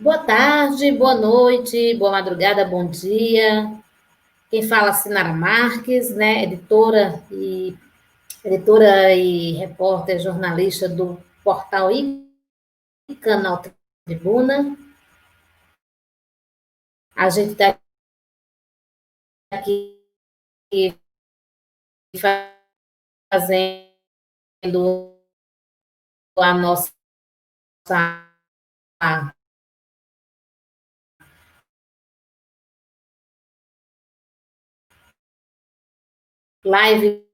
Boa tarde, boa noite, boa madrugada, bom dia. Quem fala é Sinara Marques, né, editora e repórter, jornalista do portal e canal Tribuna. A gente está aqui fazendo a nossa live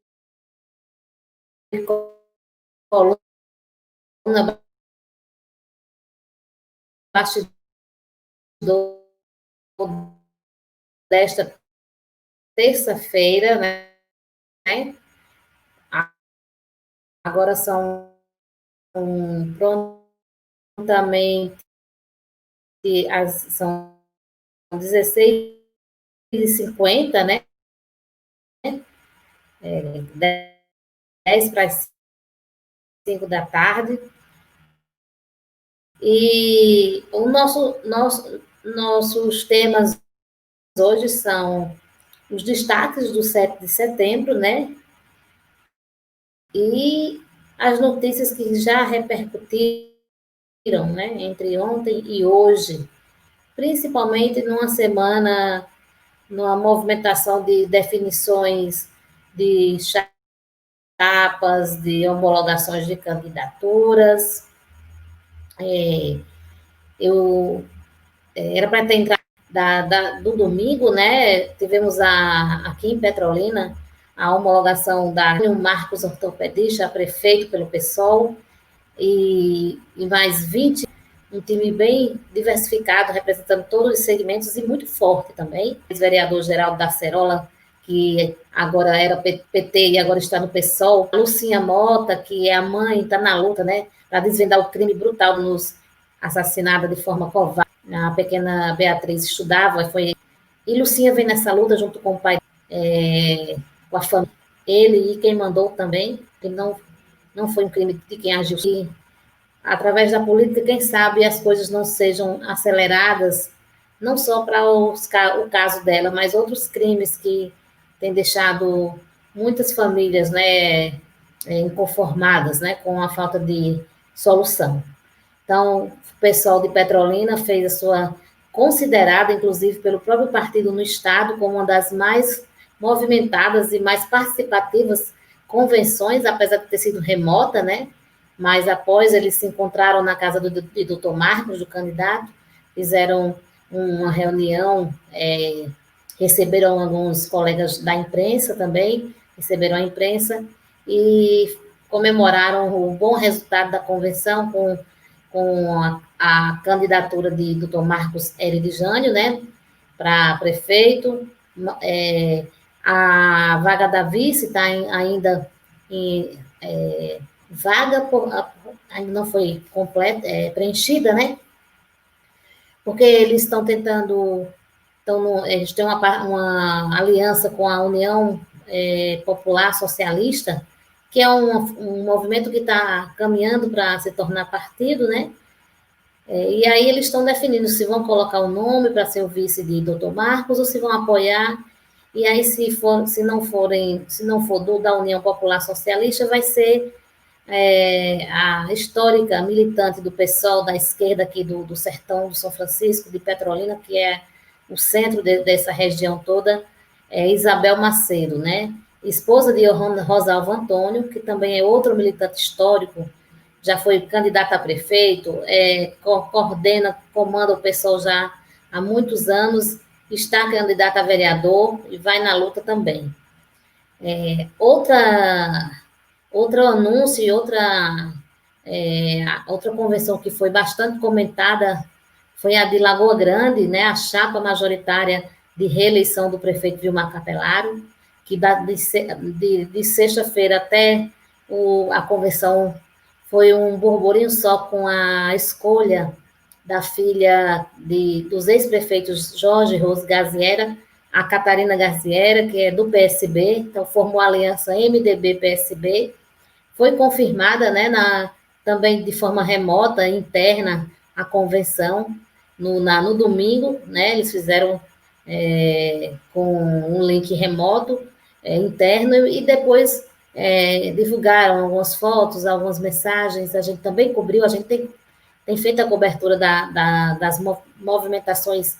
coluna bastidor desta terça-feira, né? Agora são prontamente são 16h50, né? 10 para as 5 da tarde. E nossos temas hoje são os destaques do 7 de setembro, né? E as notícias que já repercutiram, né, entre ontem e hoje, principalmente numa movimentação de definições de chapas, de homologações de candidaturas. Eu era para ter entrado do domingo, né? Tivemos aqui em Petrolina a homologação da Marcos ortopedista, prefeito pelo PSOL, e mais 20, um time bem diversificado, representando todos os segmentos e muito forte também. O vereador Geraldo da Cerola, que agora era PT e agora está no PSOL. A Lucinha Mota, que é a mãe, está na luta, né, para desvendar o crime brutal nos assassinada de forma covarde. A pequena Beatriz estudava, e Lucinha vem nessa luta junto com o pai, com a família. Ele e quem mandou também, que não foi um crime de quem agiu. E, através da política, quem sabe as coisas não sejam aceleradas, não só para o caso dela, mas outros crimes que têm deixado muitas famílias, né, inconformadas, né, com a falta de solução. Então, o pessoal de Petrolina fez a sua considerada, inclusive pelo próprio partido no estado, como uma das mais movimentadas e mais participativas convenções, apesar de ter sido remota, né? Mas após eles se encontraram na casa do doutor Marcos, do candidato, fizeram uma reunião, receberam alguns colegas da imprensa também, receberam a imprensa e comemoraram o bom resultado da convenção com a candidatura de doutor Marcos Hélio Jânio, né, para prefeito. A vaga da vice está ainda em vaga, ainda não foi completa, preenchida, né, porque eles estão tentando, eles têm uma aliança com a União Popular Socialista, que é um movimento que está caminhando para se tornar partido, né? E aí eles estão definindo se vão colocar o nome para ser o vice de doutor Marcos ou se vão apoiar. E aí, se não for da União Popular Socialista, vai ser a histórica militante do PSOL da esquerda aqui do sertão do São Francisco, de Petrolina, que é o centro dessa região toda, Isabel Macedo, né? Esposa de Rosalvo Antônio, que também é outro militante histórico, já foi candidata a prefeito, comanda o PSOL já há muitos anos, está candidata a vereador e vai na luta também. Outro anúncio e outra convenção que foi bastante comentada foi a de Lagoa Grande, né, a chapa majoritária de reeleição do prefeito Vilmar Capelaro, que de sexta-feira até a convenção foi um burburinho só com a escolha da filha dos ex-prefeitos Jorge Rose Gaziera, a Catarina Gaziera, que é do PSB, então formou a aliança MDB-PSB, foi confirmada, né, também de forma remota, interna, a convenção, no domingo, né? Eles fizeram com um link remoto interno e depois divulgaram algumas fotos, algumas mensagens. A gente também cobriu, a gente tem feito a cobertura das movimentações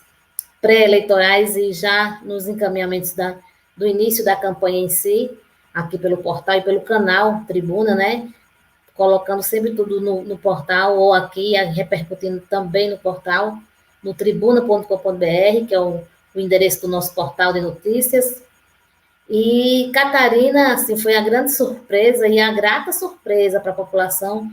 pré-eleitorais e já nos encaminhamentos do início da campanha em si, aqui pelo portal e pelo canal Tribuna, né? Colocando sempre tudo no portal ou aqui, repercutindo também no portal, no tribuna.com.br, que é o endereço do nosso portal de notícias. E Catarina, assim, foi a grande surpresa e a grata surpresa para a população.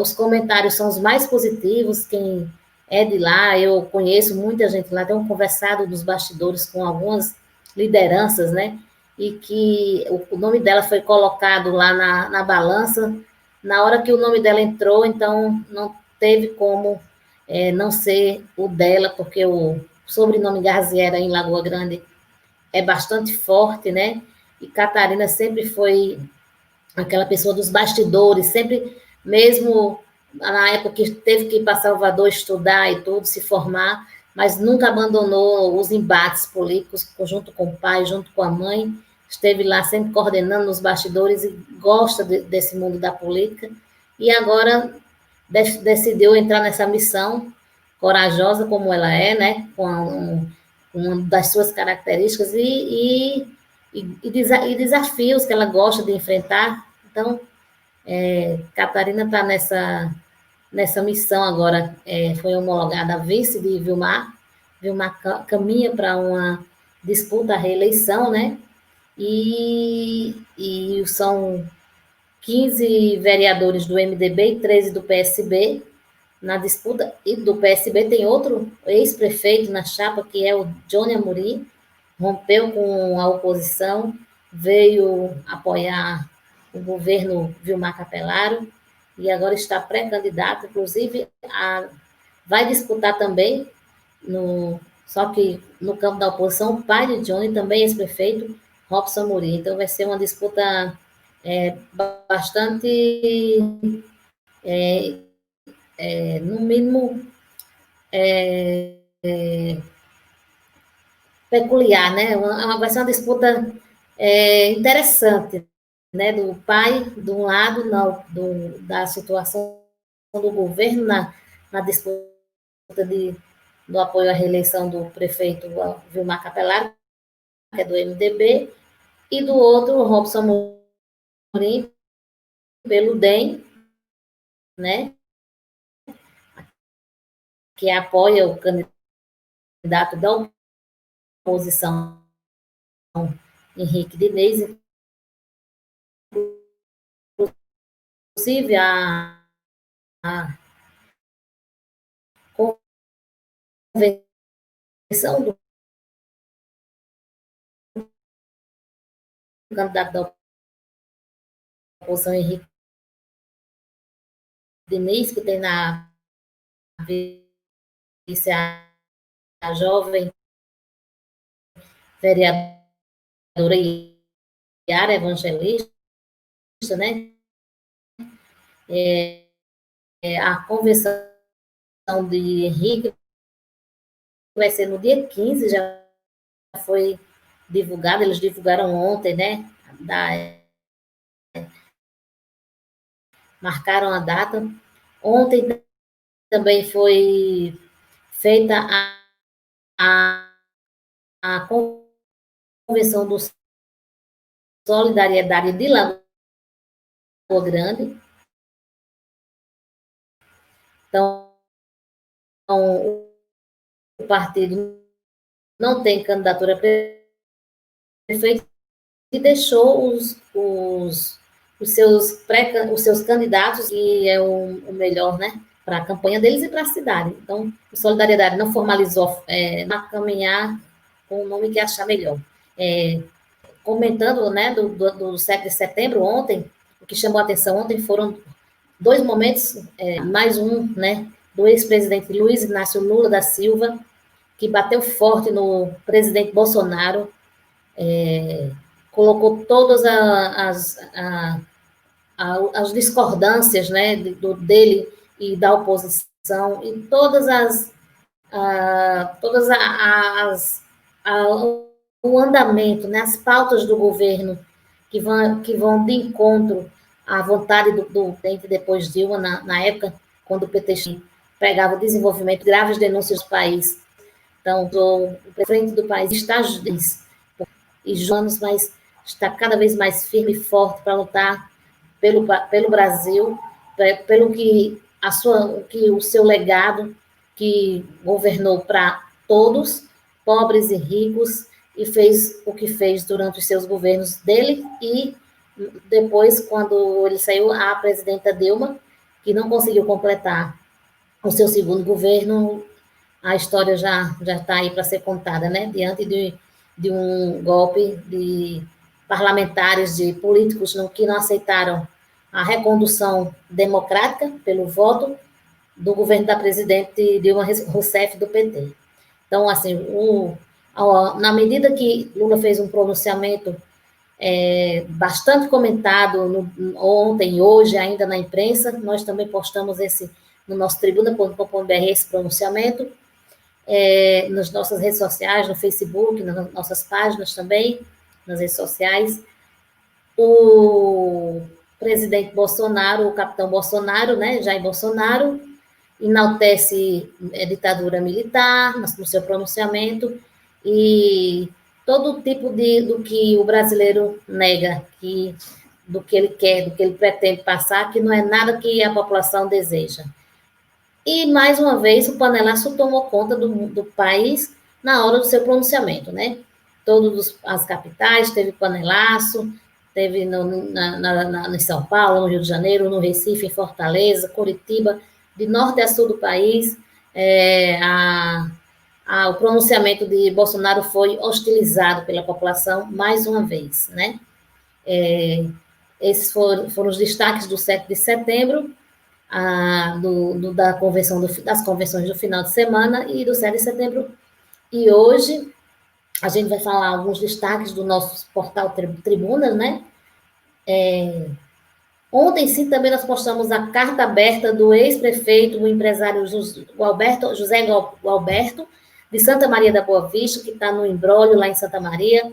Os comentários são os mais positivos. Quem é de lá, eu conheço muita gente lá, tenho conversado nos bastidores com algumas lideranças, né? E que o nome dela foi colocado lá na balança. Na hora que o nome dela entrou, então não teve como não ser o dela, porque o sobrenome Garziera em Lagoa Grande é bastante forte, né? E Catarina sempre foi aquela pessoa dos bastidores, sempre, mesmo na época que teve que ir para Salvador estudar e tudo, se formar, mas nunca abandonou os embates políticos, junto com o pai, junto com a mãe, esteve lá sempre coordenando nos bastidores e gosta desse mundo da política, e agora decidiu entrar nessa missão, corajosa como ela é, né, com uma das suas características e desafios que ela gosta de enfrentar. Então, Catarina está nessa missão agora, foi homologada a vice de Vilmar. Vilmar caminha para uma disputa à reeleição, né? E são 15 vereadores do MDB e 13 do PSB na disputa, e do PSB tem outro ex-prefeito na chapa, que é o Johnny Amorim, rompeu com a oposição, veio apoiar o governo Vilmar Capelaro, e agora está pré-candidato, inclusive vai disputar também, só que no campo da oposição, o pai de Johnny, também ex-prefeito, Robson Amorim. Então vai ser uma disputa bastante, no mínimo, peculiar, né? Vai ser uma disputa interessante, né? Do pai, de um lado, da situação do governo na disputa do apoio à reeleição do prefeito Vilmar Capelaro, que é do MDB, e do outro, o Robson Amorim, pelo DEM, né? Que apoia o candidato da oposição, Henrique Diniz, inclusive a convenção do candidato da oposição, Henrique Diniz, que tem na vice a jovem vereadora Yara Evangelista, né? A convenção de Henrique vai ser no dia 15, já foi divulgado, eles divulgaram ontem, né? Marcaram a data. Ontem também foi feita a convenção do Solidariedade de Lagoa Grande. Então, o partido não tem candidatura a prefeito e deixou os seus candidatos, que é o melhor, né, para a campanha deles e para a cidade. Então, o Solidariedade não formalizou a caminhar com o nome que achar melhor. Comentando, né, do 7 de setembro, ontem, o que chamou a atenção ontem foram dois momentos, mais um, né, do ex-presidente Luiz Inácio Lula da Silva, que bateu forte no presidente Bolsonaro, colocou todas as discordâncias, né, dele e da oposição, e todas todas o andamento, né, as pautas do governo que vão de encontro à vontade do presidente depois Dilma, na época, quando o PT pregava o desenvolvimento, graves denúncias do país. Então, o presidente do país está e Jonas, mas está cada vez mais firme e forte para lutar pelo Brasil, pelo que o seu legado, que governou para todos, pobres e ricos, e fez o que fez durante os seus governos dele, e depois, quando ele saiu, a presidenta Dilma, que não conseguiu completar o seu segundo governo, a história já está aí para ser contada, né? Diante de um golpe de parlamentares, de políticos que não aceitaram a recondução democrática pelo voto do governo da presidente Dilma Rousseff do PT. Então, assim, na medida que Lula fez um pronunciamento bastante comentado ontem e hoje ainda na imprensa, nós também postamos no nosso tribuna.com.br esse pronunciamento, nas nossas redes sociais, no Facebook, nas nossas páginas também, nas redes sociais. O presidente Bolsonaro, o capitão Bolsonaro, né, Jair Bolsonaro, enaltece a ditadura militar no seu pronunciamento e todo tipo do que o brasileiro nega, do que ele quer, do que ele pretende passar, que não é nada que a população deseja. E, mais uma vez, o panelaço tomou conta do país na hora do seu pronunciamento, né? Todas as capitais teve panelaço, teve em São Paulo, no Rio de Janeiro, no Recife, em Fortaleza, Curitiba, de norte a sul do país. O pronunciamento de Bolsonaro foi hostilizado pela população mais uma vez, né? Esses foram os destaques do 7 de setembro, das convenções do final de semana e do 7 de setembro. E hoje a gente vai falar alguns destaques do nosso portal Tribuna, né? Ontem, sim, também nós postamos a carta aberta do ex-prefeito, o empresário José Gualberto, de Santa Maria da Boa Vista, que está no imbróglio lá em Santa Maria.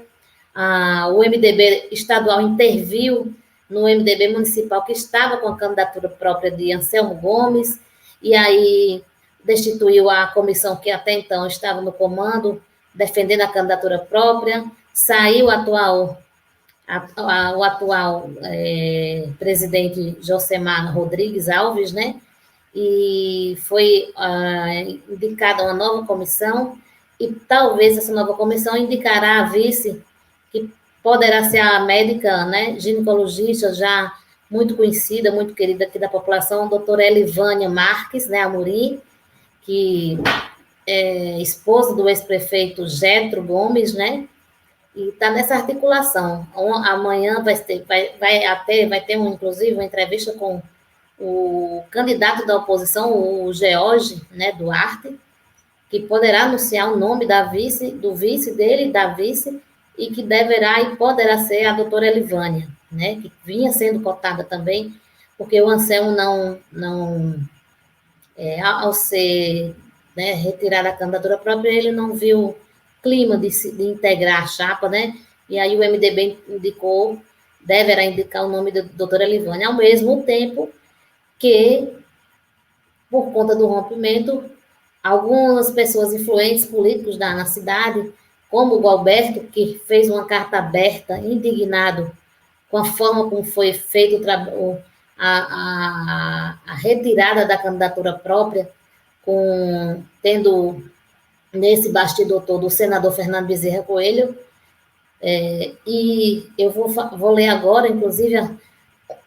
O MDB estadual interviu no MDB municipal, que estava com a candidatura própria de Anselmo Gomes, e aí destituiu a comissão que até então estava no comando, defendendo a candidatura própria. Saiu o atual presidente Josemar Rodrigues Alves, né? E foi indicada uma nova comissão, e talvez essa nova comissão indicará a vice, que poderá ser a médica, né, ginecologista, já muito conhecida, muito querida aqui da população, a doutora Elivânia Marques, né, Amorim, que é esposa do ex-prefeito Getro Gomes, né, e está nessa articulação. Amanhã vai ter inclusive, uma entrevista com o candidato da oposição, o George, né, Duarte, que poderá anunciar o nome do vice dele, da vice, e que deverá e poderá ser a doutora Elivânia, né, que vinha sendo cotada também, porque o Anselmo ao ser, né, retirado da candidatura própria, ele não viu clima de integrar a chapa, né, e aí o MDB deverá indicar o nome da doutora Elivânia, ao mesmo tempo que, por conta do rompimento, algumas pessoas influentes políticos na cidade, como o Gualberto, que fez uma carta aberta, indignado com a forma como foi feito a retirada da candidatura própria, tendo nesse bastidor todo o senador Fernando Bezerra Coelho. E eu vou ler agora, inclusive,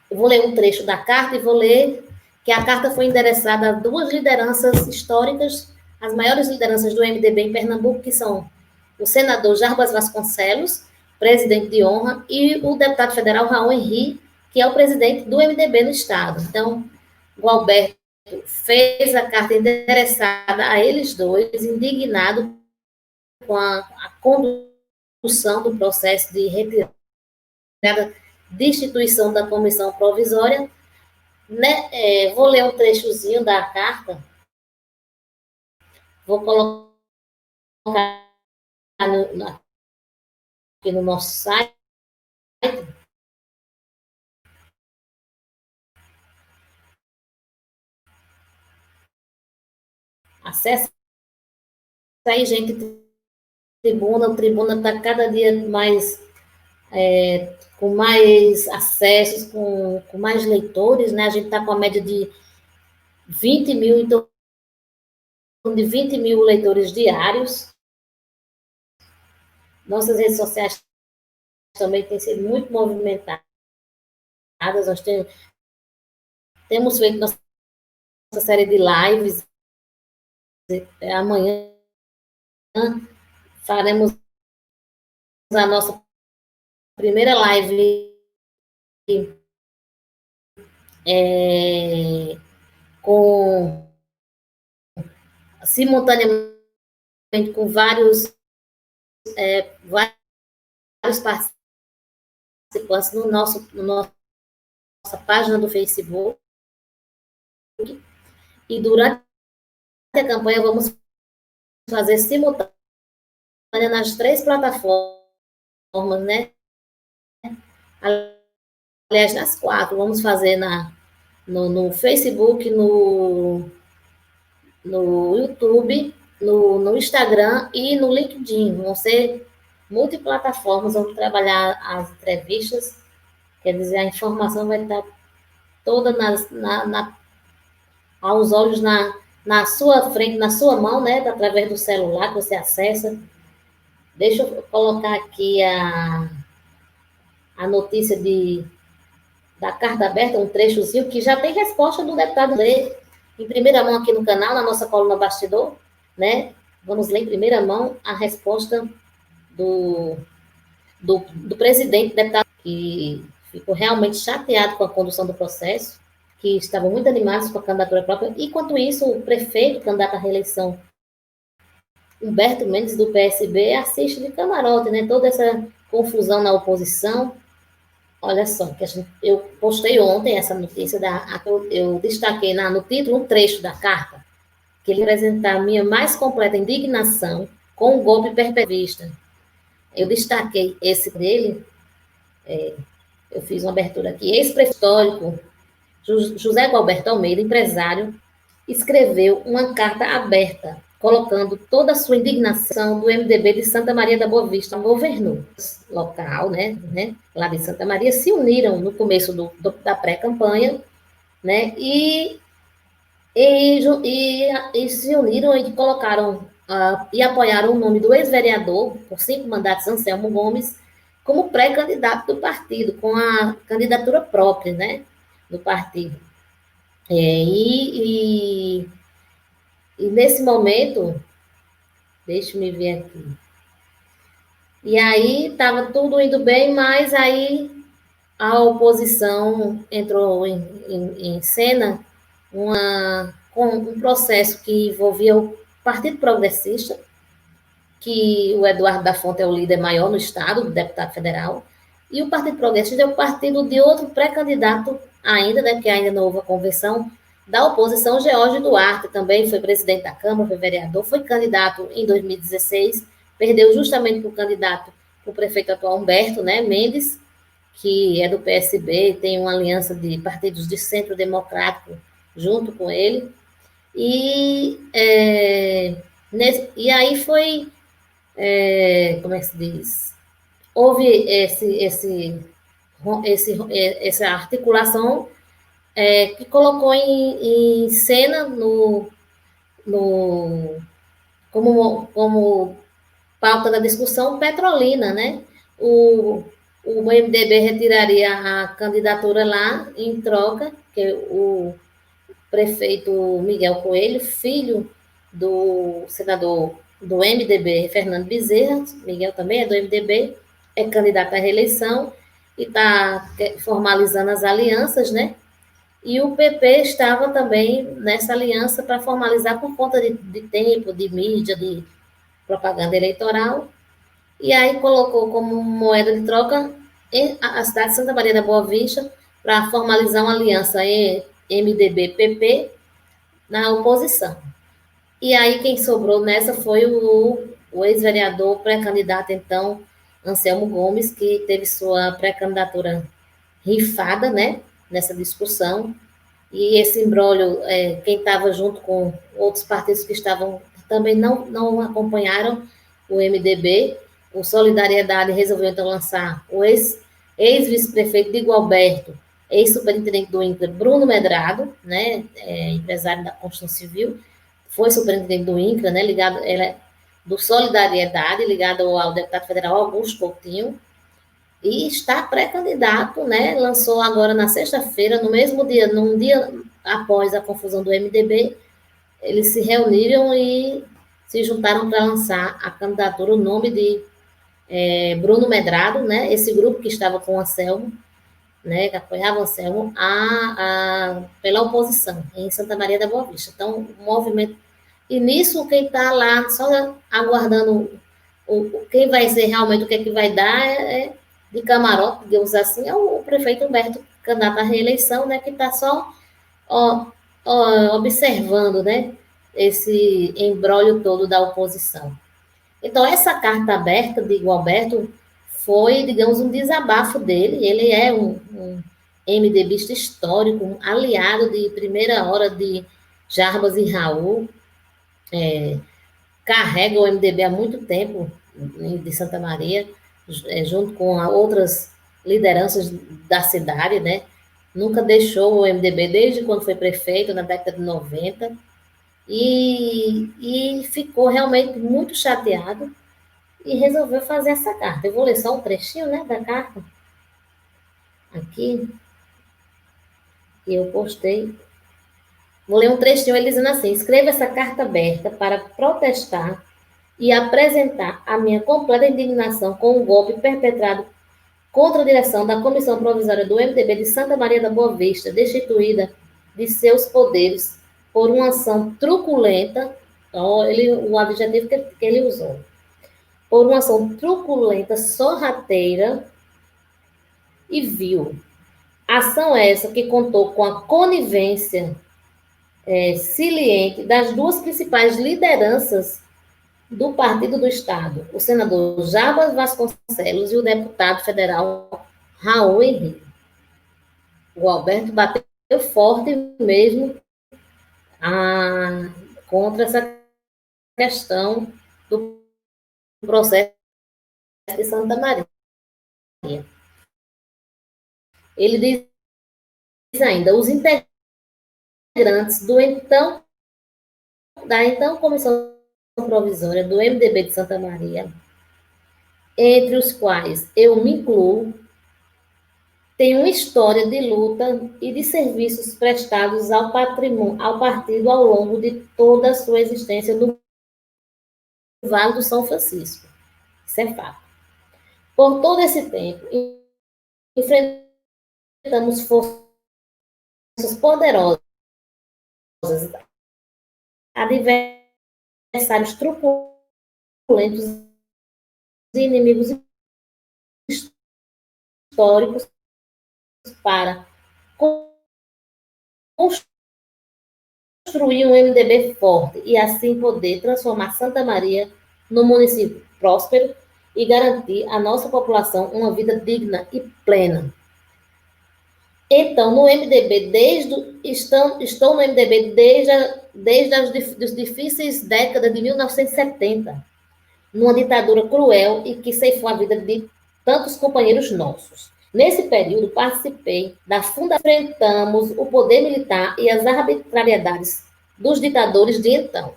eu vou ler um trecho da carta e vou ler que a carta foi endereçada a duas lideranças históricas, as maiores lideranças do MDB em Pernambuco, que são o senador Jarbas Vasconcelos, presidente de honra, e o deputado federal Raul Henrique, que é o presidente do MDB no estado. Então, o Alberto fez a carta endereçada a eles dois, indignado com a condução do processo de retirada, destituição da comissão provisória, né? Vou ler um trechozinho da carta. Vou colocar aqui no nosso site. Acesse aí, gente, Tribuna. O Tribuna está cada dia mais com mais acessos, com mais leitores, né? A gente está com a média de 20 mil, então, de 20 mil leitores diários. Nossas redes sociais também têm sido muito movimentadas. Nós temos feito nossa série de lives. Amanhã faremos a nossa primeira live com simultaneamente com vários participantes no nossa página do Facebook. E durante a campanha vamos fazer simultânea nas 3 plataformas, né? Aliás, nas 4. Vamos fazer no Facebook, no YouTube, no Instagram e no LinkedIn. Vão ser multiplataformas, vamos trabalhar as entrevistas, quer dizer, a informação vai estar toda aos olhos na sua frente, na sua mão, né? Através do celular que você acessa. Deixa eu colocar aqui a notícia da carta aberta, um trechozinho, que já tem resposta do deputado ler em primeira mão aqui no canal, na nossa coluna Bastidor, né? Vamos ler em primeira mão a resposta do presidente, deputado, que ficou realmente chateado com a condução do processo, que estavam muito animados com a candidatura própria. Enquanto isso, o prefeito, candidato à reeleição, Humberto Mendes, do PSB, assiste de camarote, né? Toda essa confusão na oposição. Olha só, eu postei ontem essa notícia, eu destaquei no título um trecho da carta, que ele apresentar a minha mais completa indignação com o golpe perpetista. Eu destaquei esse dele, eu fiz uma abertura aqui. Ex-prefeito histórico José Gualberto Almeida, empresário, escreveu uma carta aberta, colocando toda a sua indignação do MDB de Santa Maria da Boa Vista. Governou local, né, lá de Santa Maria, se uniram no começo da pré-campanha, né, e se uniram e colocaram e apoiaram o nome do ex-vereador, por 5 mandatos, Anselmo Gomes, como pré-candidato do partido, com a candidatura própria, né, do partido. E nesse momento, deixa-me ver aqui. E aí estava tudo indo bem, mas aí a oposição entrou em cena com um processo que envolvia o Partido Progressista, que o Eduardo da Fonte é o líder maior no estado, deputado federal, e o Partido Progressista é o partido de outro pré-candidato ainda, né, que ainda não houve a convenção, da oposição, George Duarte, também foi presidente da Câmara, foi vereador, foi candidato em 2016, perdeu justamente para o candidato, o prefeito atual Humberto, né, Mendes, que é do PSB, tem uma aliança de partidos de centro democrático junto com ele, e aí foi, como é que se diz? Houve essa articulação que colocou em cena como pauta da discussão Petrolina, né? O MDB retiraria a candidatura lá em troca, que o prefeito Miguel Coelho, filho do senador do MDB, Fernando Bezerra, Miguel também é do MDB, é candidato à reeleição e está formalizando as alianças, né? E o PP estava também nessa aliança para formalizar por conta de tempo, de mídia, de propaganda eleitoral. E aí colocou como moeda de troca a cidade de Santa Maria da Boa Vista para formalizar uma aliança MDB-PP na oposição. E aí quem sobrou nessa foi o ex-vereador pré-candidato, então, Anselmo Gomes, que teve sua pré-candidatura rifada, né, nessa discussão. E esse imbróglio, quem estava junto com outros partidos que estavam também não acompanharam o MDB. O Solidariedade resolveu então lançar o ex-vice-prefeito de Gualberto, ex-superintendente do INCRA, Bruno Medrado, né, empresário da construção civil, foi superintendente do INCRA, né, ligado, ele é do Solidariedade, ligado ao deputado federal Augusto Coutinho, e está pré-candidato, né? Lançou agora na sexta-feira, no mesmo dia, num dia após a confusão do MDB, eles se reuniram e se juntaram para lançar a candidatura, o nome de Bruno Medrado, né? Esse grupo que estava com o Anselmo, né? Que apoiava o Anselmo, pela oposição, em Santa Maria da Boa Vista. Então, o movimento. E nisso, quem está lá só aguardando quem vai ser realmente o que é que vai dar de camarote, digamos assim, é o prefeito Humberto, candidato à reeleição, né, que está só observando, né, esse embrólio todo da oposição. Então, essa carta aberta de Gualberto foi, digamos, um desabafo dele. Ele é um MDBista histórico, um aliado de primeira hora de Jarbas e Raul, carrega o MDB há muito tempo de Santa Maria, junto com outras lideranças da cidade, né? Nunca deixou o MDB desde quando foi prefeito, na década de 90, e ficou realmente muito chateado e resolveu fazer essa carta. Eu vou ler só um trechinho, né, da carta, aqui, que eu postei. Vou ler um trechinho, ele dizendo assim: escreva essa carta aberta para protestar e apresentar a minha completa indignação com o golpe perpetrado contra a direção da Comissão Provisória do MDB de Santa Maria da Boa Vista, destituída de seus poderes por uma ação truculenta, então, o adjetivo que ele usou, por uma ação truculenta, sorrateira e vil. Ação essa que contou com a conivência saliente das duas principais lideranças do Partido do Estado, o senador Jarbas Vasconcelos e o deputado federal Raul Henrique. O Alberto bateu forte mesmo contra essa questão do processo de Santa Maria. Ele diz ainda: os integrantes da então Comissão Provisória do MDB de Santa Maria, entre os quais eu me incluo, tem uma história de luta e de serviços prestados ao partido ao longo de toda a sua existência no Vale do São Francisco. Isso é fato. Por todo esse tempo, enfrentamos forças poderosas, adversários truculentos e inimigos históricos para construir um MDB forte e assim poder transformar Santa Maria num município próspero e garantir à nossa população uma vida digna e plena. Então, no MDB, estou no MDB desde as difíceis décadas de 1970, numa ditadura cruel e que ceifou a vida de tantos companheiros nossos. Nesse período, participei da fundação, enfrentamos o poder militar e as arbitrariedades dos ditadores de então.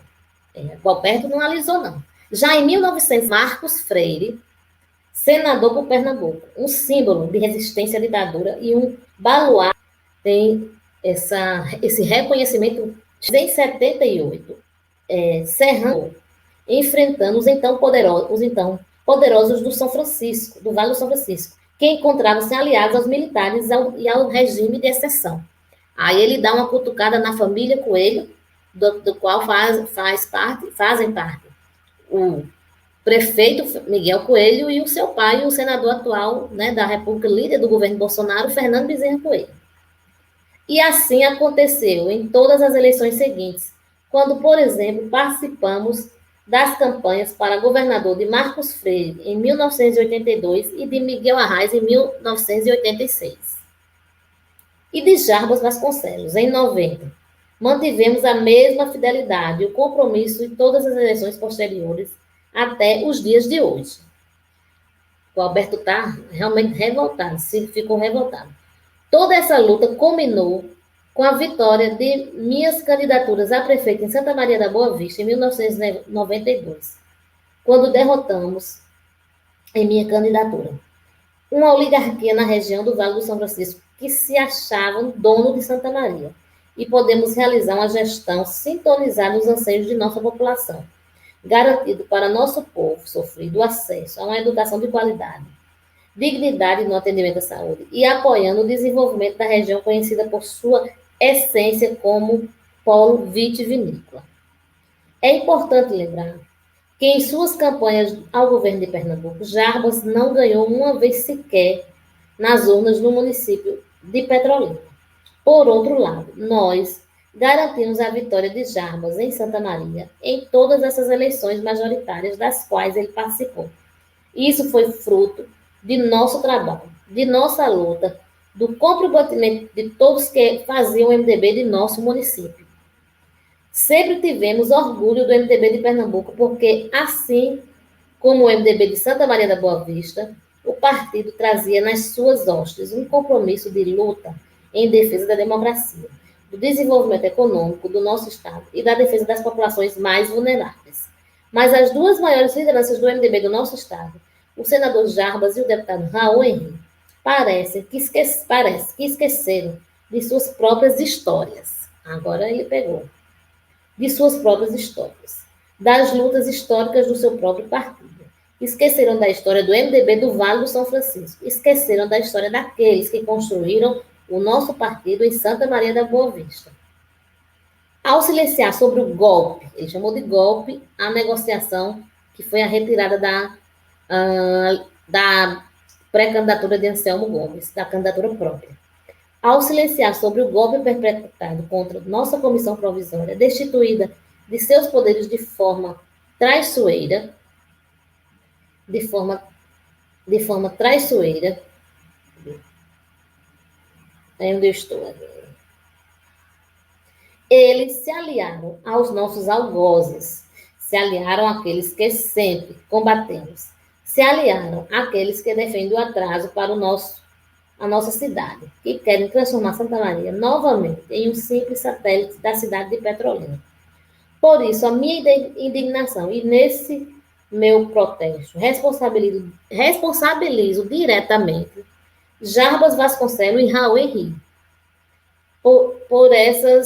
Gualberto não alisou, não. Já em 1900, Marcos Freire, senador por Pernambuco, um símbolo de resistência à ditadura e um baluarte, tem esse reconhecimento. Em 78, Serrano, enfrentando os então poderosos do São Francisco, do Vale do São Francisco, que encontravam-se aliados aos militares e ao regime de exceção. Aí ele dá uma cutucada na família Coelho, do qual fazem parte o prefeito Miguel Coelho e o seu pai, o senador atual, né, da República, líder do governo Bolsonaro, Fernando Bezerra Coelho. E assim aconteceu em todas as eleições seguintes, quando, por exemplo, participamos das campanhas para governador de Marcos Freire em 1982 e de Miguel Arraes em 1986. E de Jarbas Vasconcelos, em 90. Mantivemos a mesma fidelidade e o compromisso em todas as eleições posteriores até os dias de hoje. O Alberto está realmente revoltado, ficou revoltado. Toda essa luta culminou com a vitória de minhas candidaturas a prefeito em Santa Maria da Boa Vista, em 1992, quando derrotamos em minha candidatura uma oligarquia na região do Vale do São Francisco que se achavam dono de Santa Maria e podemos realizar uma gestão sintonizada nos anseios de nossa população, garantido para nosso povo sofrido acesso a uma educação de qualidade, dignidade no atendimento à saúde e apoiando o desenvolvimento da região conhecida por sua essência como polo vitivinícola. É importante lembrar que em suas campanhas ao governo de Pernambuco, Jarbas não ganhou uma vez sequer nas urnas no município de Petrolina. Por outro lado, nós garantimos a vitória de Jarbas em Santa Maria em todas essas eleições majoritárias das quais ele participou. Isso foi fruto de nosso trabalho, de nossa luta, do comprometimento de todos que faziam o MDB de nosso município. Sempre tivemos orgulho do MDB de Pernambuco, porque, assim como o MDB de Santa Maria da Boa Vista, o partido trazia nas suas hostes um compromisso de luta em defesa da democracia, do desenvolvimento econômico do nosso Estado e da defesa das populações mais vulneráveis. Mas as duas maiores lideranças do MDB do nosso Estado, o senador Jarbas e o deputado Raul Henrique, parece que esqueceram de suas próprias histórias. Agora ele pegou. De suas próprias histórias, das lutas históricas do seu próprio partido. Esqueceram da história do MDB do Vale do São Francisco. Esqueceram da história daqueles que construíram o nosso partido em Santa Maria da Boa Vista. Ao silenciar sobre o golpe, ele chamou de golpe a negociação que foi a retirada da pré-candidatura de Anselmo Gomes, da candidatura própria. Ao silenciar sobre o golpe perpetrado contra nossa comissão provisória, destituída de seus poderes de forma traiçoeira, é onde eu estou agora. Eles se aliaram aos nossos algozes, se aliaram àqueles que sempre combatemos, se aliaram àqueles que defendem o atraso para a nossa cidade, que querem transformar Santa Maria novamente em um simples satélite da cidade de Petrolina. Por isso, a minha indignação, e nesse meu protesto, responsabilizo diretamente Jarbas Vasconcelos e Raul Henrique por essa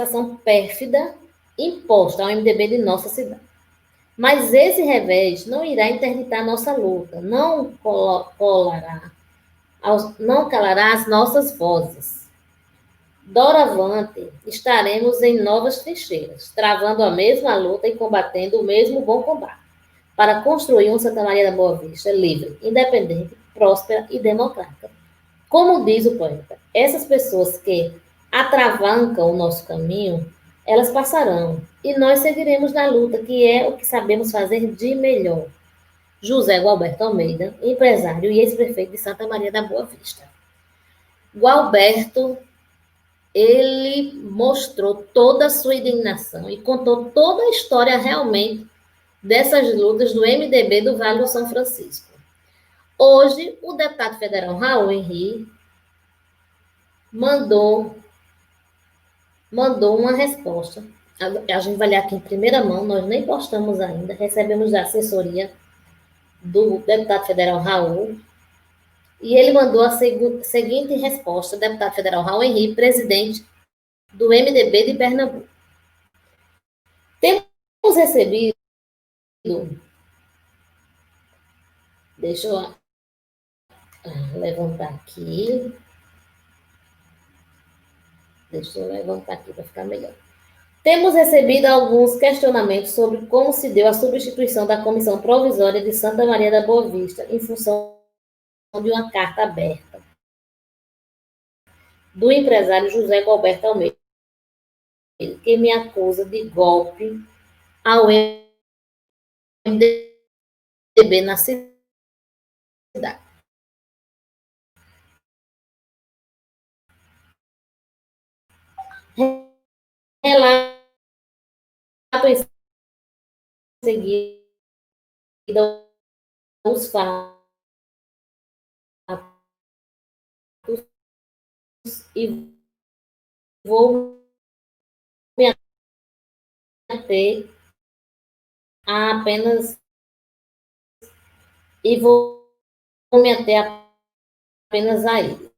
ação pérfida imposta ao MDB de nossa cidade. Mas esse revés não irá interditar nossa luta, não calará as nossas vozes. Doravante, estaremos em novas trincheiras, travando a mesma luta e combatendo o mesmo bom combate, para construir um Santa Maria da Boa Vista livre, independente, próspera e democrática. Como diz o poeta, essas pessoas que atravancam o nosso caminho, elas passarão, e nós seguiremos na luta, que é o que sabemos fazer de melhor. José Gualberto Almeida, empresário e ex-prefeito de Santa Maria da Boa Vista. Gualberto, ele mostrou toda a sua indignação e contou toda a história realmente dessas lutas do MDB do Vale do São Francisco. Hoje, o deputado federal Raul Henrique mandou uma resposta. A gente vai ler aqui em primeira mão, nós nem postamos ainda, recebemos da assessoria do deputado federal Raul, e ele mandou a seguinte resposta, deputado federal Raul Henrique, presidente do MDB de Pernambuco. Temos recebido, deixa eu levantar aqui, para ficar melhor. Temos recebido alguns questionamentos sobre como se deu a substituição da Comissão Provisória de Santa Maria da Boa Vista em função de uma carta aberta do empresário José Gualberto Almeida, que me acusa de golpe ao MDB na cidade. Relato em seguida os fatos e vou me ater a apenas e vou me ater apenas a eles.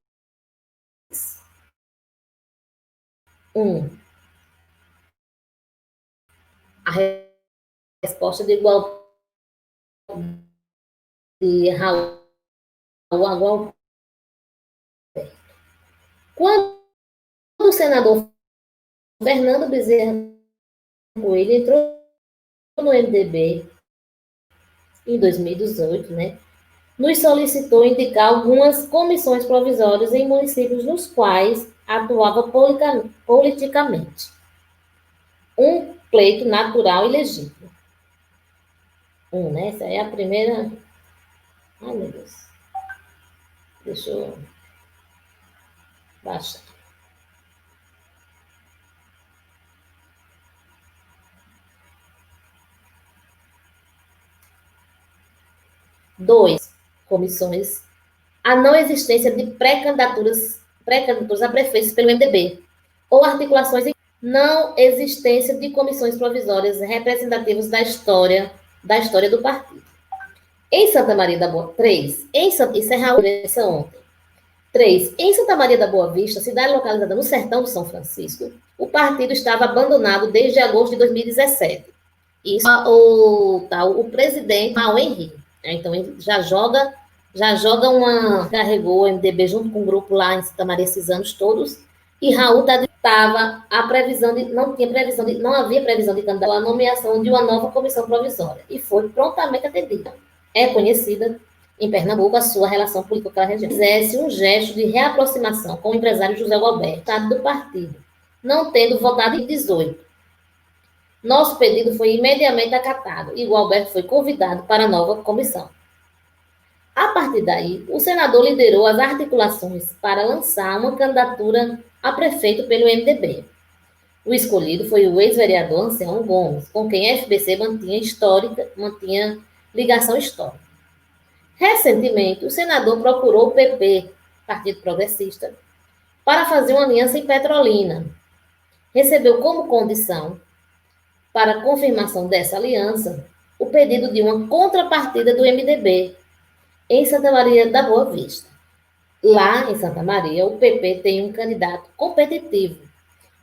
1. A resposta de Raul Agual. Quando o senador Fernando Bezerra Coelho entrou no MDB em 2018, né, nos solicitou indicar algumas comissões provisórias em municípios nos quais atuava politicamente. Um pleito natural e legítimo. Né? Essa é a primeira. Ai, meu Deus. Deixa eu baixar. Dois, comissões. A não existência de pré-candidaturas a prefeitos pelo MDB, ou articulações em não existência de comissões provisórias representativas da história do partido. Em Santa Maria da Boa Vista, isso é Raul ontem. 3. Em Santa Maria da Boa Vista, cidade localizada no sertão de São Francisco, o partido estava abandonado desde agosto de 2017. Isso o presidente Raul Henrique. Então, ele carregou o MDB junto com o grupo lá em Santa Maria esses anos todos, e Raul estava não havia previsão de candidato à nomeação de uma nova comissão provisória, e foi prontamente atendida. É conhecida em Pernambuco a sua relação política com a região. Fizesse um gesto de reaproximação com o empresário José Gualberto, estado do partido, não tendo votado em 18. Nosso pedido foi imediatamente acatado e Gualberto foi convidado para a nova comissão. A partir daí, o senador liderou as articulações para lançar uma candidatura a prefeito pelo MDB. O escolhido foi o ex-vereador Anselmo Gomes, com quem a FBC mantinha ligação histórica. Recentemente, o senador procurou o PP, Partido Progressista, para fazer uma aliança em Petrolina. Recebeu como condição para confirmação dessa aliança o pedido de uma contrapartida do MDB em Santa Maria da Boa Vista. Lá em Santa Maria, o PP tem um candidato competitivo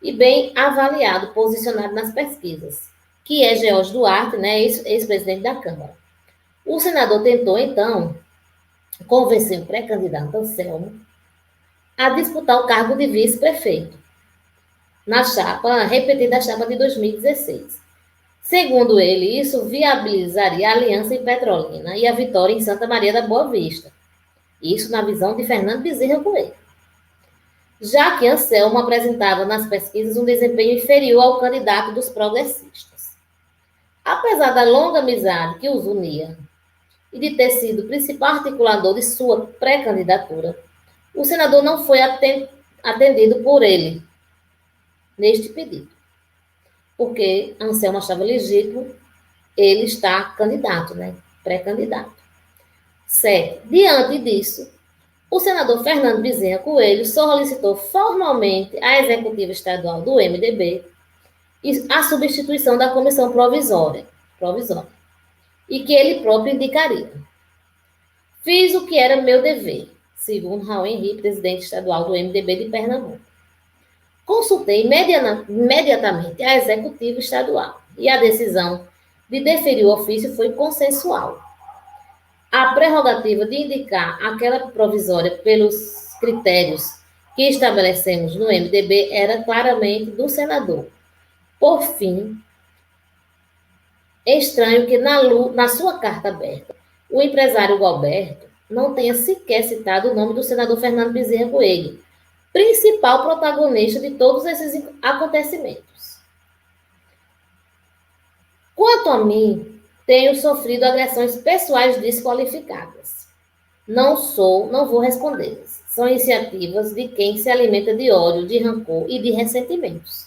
e bem avaliado, posicionado nas pesquisas, que é George Duarte, né, ex-presidente da Câmara. O senador tentou, então, convencer o pré-candidato Anselmo a disputar o cargo de vice-prefeito, na chapa, repetida a chapa de 2016. Segundo ele, isso viabilizaria a aliança em Petrolina e a vitória em Santa Maria da Boa Vista. Isso na visão de Fernando Bezerra Coelho. Já que Anselmo apresentava nas pesquisas um desempenho inferior ao candidato dos progressistas. Apesar da longa amizade que os unia e de ter sido o principal articulador de sua pré-candidatura, o senador não foi atendido por ele neste pedido, porque Anselmo achava legítimo ele estar candidato, né? Pré-candidato. 7. Diante disso, o senador Fernando Bezerra Coelho solicitou formalmente à executiva estadual do MDB a substituição da comissão provisória, e que ele próprio indicaria. Fiz o que era meu dever, segundo Raul Henrique, presidente estadual do MDB de Pernambuco. Consultei imediatamente a executiva estadual e a decisão de deferir o ofício foi consensual. A prerrogativa de indicar aquela provisória pelos critérios que estabelecemos no MDB era claramente do senador. Por fim, é estranho que na sua carta aberta, o empresário Gualberto não tenha sequer citado o nome do senador Fernando Bezerra Coelho, principal protagonista de todos esses acontecimentos. Quanto a mim, tenho sofrido agressões pessoais desqualificadas. Não vou respondê-las. São iniciativas de quem se alimenta de ódio, de rancor e de ressentimentos.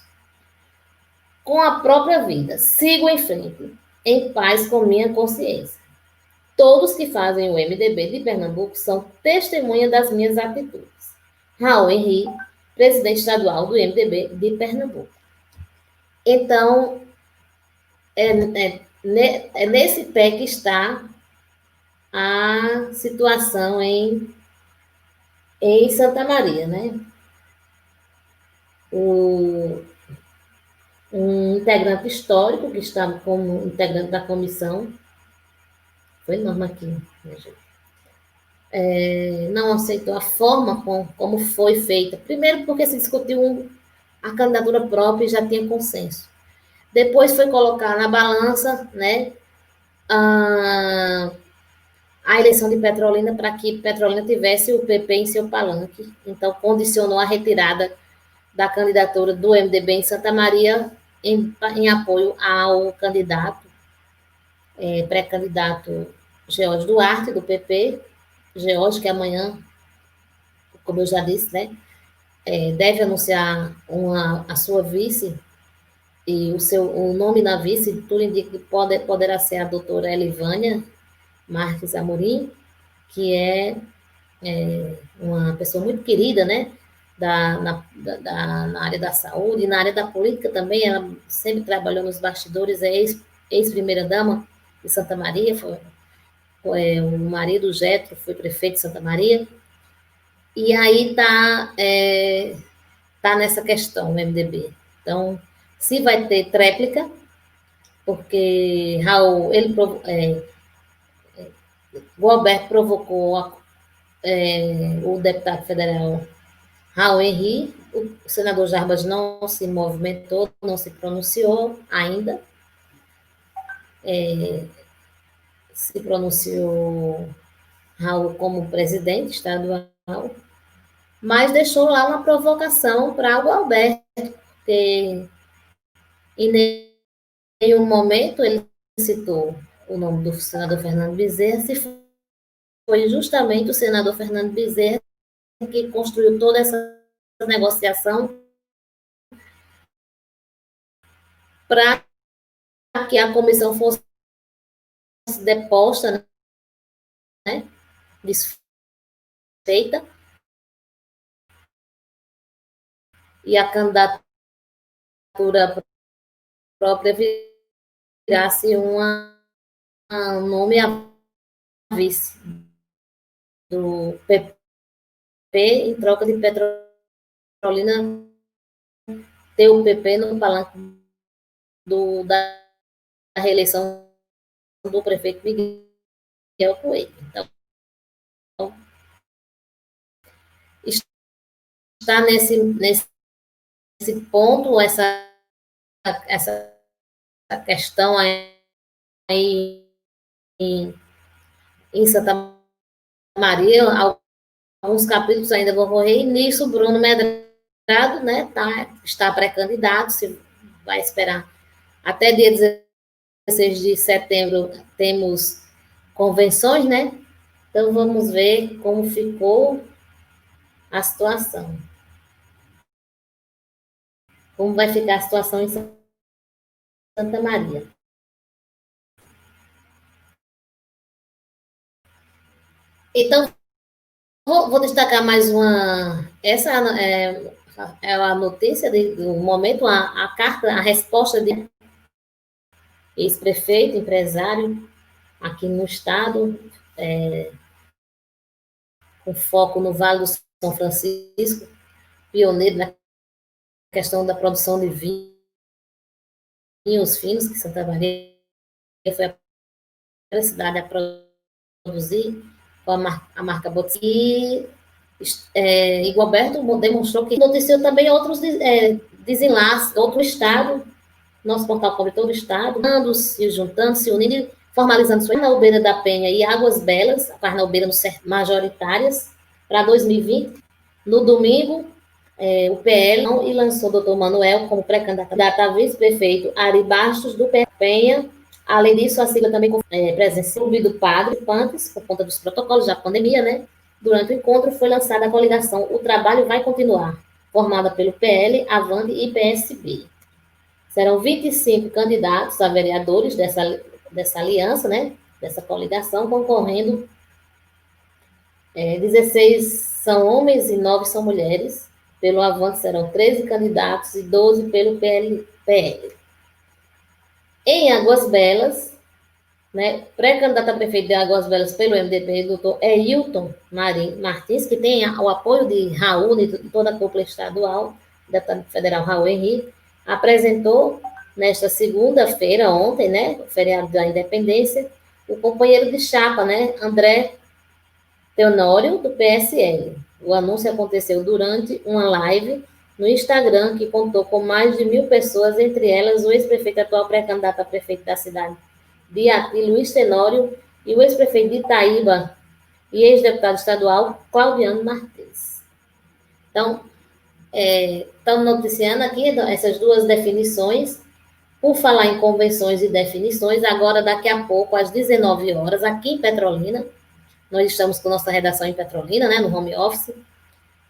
Com a própria vida, sigo em frente, em paz com minha consciência. Todos que fazem o MDB de Pernambuco são testemunha das minhas atitudes. Raul Henrique, presidente estadual do MDB de Pernambuco. Então, é nesse pé que está a situação em Santa Maria, né? Um integrante histórico, que está como integrante da comissão, foi norma aqui, minha gente, não aceitou a forma como foi feita. Primeiro, porque se discutiu a candidatura própria e já tinha consenso. Depois foi colocar na balança, né, a eleição de Petrolina, para que Petrolina tivesse o PP em seu palanque. Então, condicionou a retirada da candidatura do MDB em Santa Maria em apoio ao candidato, pré-candidato George Duarte, do PP. George, que amanhã, como eu já disse, né, deve anunciar a sua vice, e o nome da vice, tudo indica que poderá ser a doutora Elivânia Marques Amorim, que é uma pessoa muito querida, né, na área da saúde, e na área da política também. Ela sempre trabalhou nos bastidores, é ex-primeira-dama de Santa Maria, o marido Getro foi prefeito de Santa Maria, e aí tá nessa questão, o MDB. Então, se vai ter tréplica, porque Raul, o Alberto provocou o deputado federal Raul Henrique, o senador Jarbas não se movimentou, não se pronunciou ainda, se pronunciou Raul como presidente estadual, mas deixou lá uma provocação para o Alberto, porque em nenhum momento ele citou o nome do senador Fernando Bezerra, se foi justamente o senador Fernando Bezerra que construiu toda essa negociação para que a comissão fosse deposta, né, desfeita, e a candidatura própria virasse um nome a vice do PP, em troca de Petrolina ter o PP no palanque da reeleição do prefeito Miguel Coelho. Então, está nesse ponto, essa questão aí em Santa Maria. Alguns capítulos ainda vão correr, e nisso Bruno Medrado, né, está pré-candidato, se vai esperar até dia 16 de setembro, temos convenções, né? Então vamos ver como ficou a situação. Como vai ficar a situação em Santa Maria. Então, vou destacar mais uma. Essa é a notícia do momento, a carta, a resposta de ex-prefeito, empresário, aqui no estado, com foco no Vale do São Francisco, pioneiro na questão da produção de vinhos finos, que Santa Maria foi a primeira cidade a produzir, com a marca Botti. E Gualberto demonstrou que noticiou também outros desenlaces, outro estado. Nosso portal cobre todo o estado, se juntando, se unindo, formalizando sua Parnaíba da Penha e Águas Belas, a Parnaíba majoritárias, para 2020. No domingo, o PL e lançou o doutor Manuel como pré-candidato a vice-prefeito Ari Bastos do Penha. Além disso, a sigla também presenciou o do padre Pantes, por conta dos protocolos da pandemia, né? Durante o encontro foi lançada a coligação O Trabalho Vai Continuar, formada pelo PL, Avante e PSB. Serão 25 candidatos a vereadores dessa aliança, né? Dessa coligação, concorrendo. 16 são homens e 9 são mulheres. Pelo Avante serão 13 candidatos e 12 pelo PL. Em Águas Belas, né, pré-candidato a prefeito de Águas Belas pelo MDB, doutor Hilton Martins, que tem o apoio de Raul e toda a cúpula estadual, deputado federal Raul Henrique, apresentou nesta segunda-feira, ontem, né, o feriado da Independência, o companheiro de chapa, né, André Teonório, do PSL. O anúncio aconteceu durante uma live no Instagram, que contou com mais de 1.000 pessoas, entre elas o ex-prefeito atual pré-candidato a prefeito da cidade de Ati, Luiz Tenório, e o ex-prefeito de Itaíba e ex-deputado estadual, Claudiano Martins. Então, estamos noticiando aqui essas duas definições. Por falar em convenções e definições, agora, daqui a pouco, às 19 horas, aqui em Petrolina, nós estamos com nossa redação em Petrolina, né, no home office,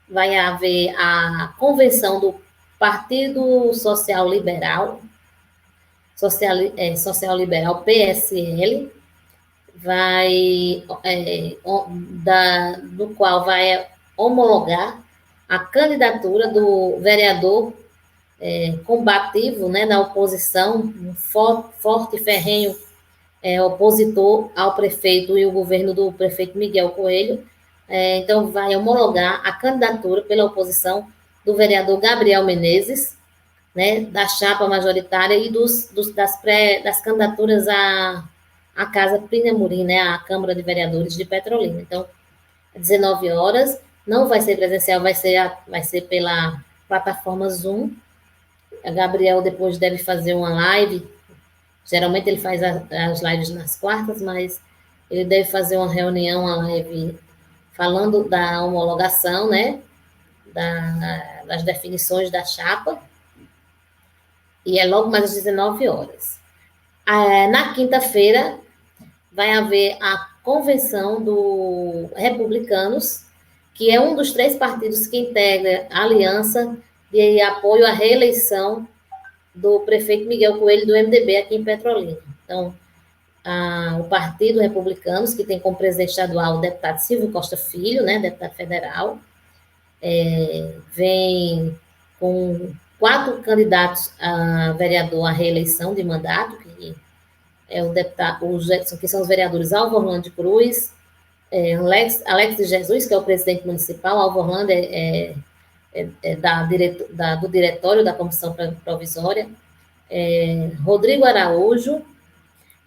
vai haver a convenção do Partido Social Liberal, Social Liberal PSL, do qual vai homologar a candidatura do vereador combativo, né, da oposição, um forte e ferrenho opositor ao prefeito e o governo do prefeito Miguel Coelho. Então, vai homologar a candidatura pela oposição do vereador Gabriel Menezes, né, da chapa majoritária e das candidaturas à Casa Pinhamurim, né, à Câmara de Vereadores de Petrolina. Então, às 19 horas, não vai ser presencial, vai ser pela plataforma Zoom. A Gabriel depois deve fazer uma live. Geralmente ele faz as lives nas quartas, mas ele deve fazer uma reunião, uma live falando da homologação, né, das definições da chapa, e é logo mais às 19 horas. Na quinta-feira, vai haver a convenção do Republicanos, que é um dos 3 partidos que integra a aliança de apoio à reeleição do prefeito Miguel Coelho, do MDB, aqui em Petrolina. Então, o Partido Republicanos, que tem como presidente estadual o deputado Silvio Costa Filho, né, deputado federal, vem com 4 candidatos a vereador à reeleição de mandato, que é o deputado, que são os vereadores Alvo Orlando Cruz, Alex de Jesus, que é o presidente municipal. Alvo Orlando do diretório da comissão provisória, Rodrigo Araújo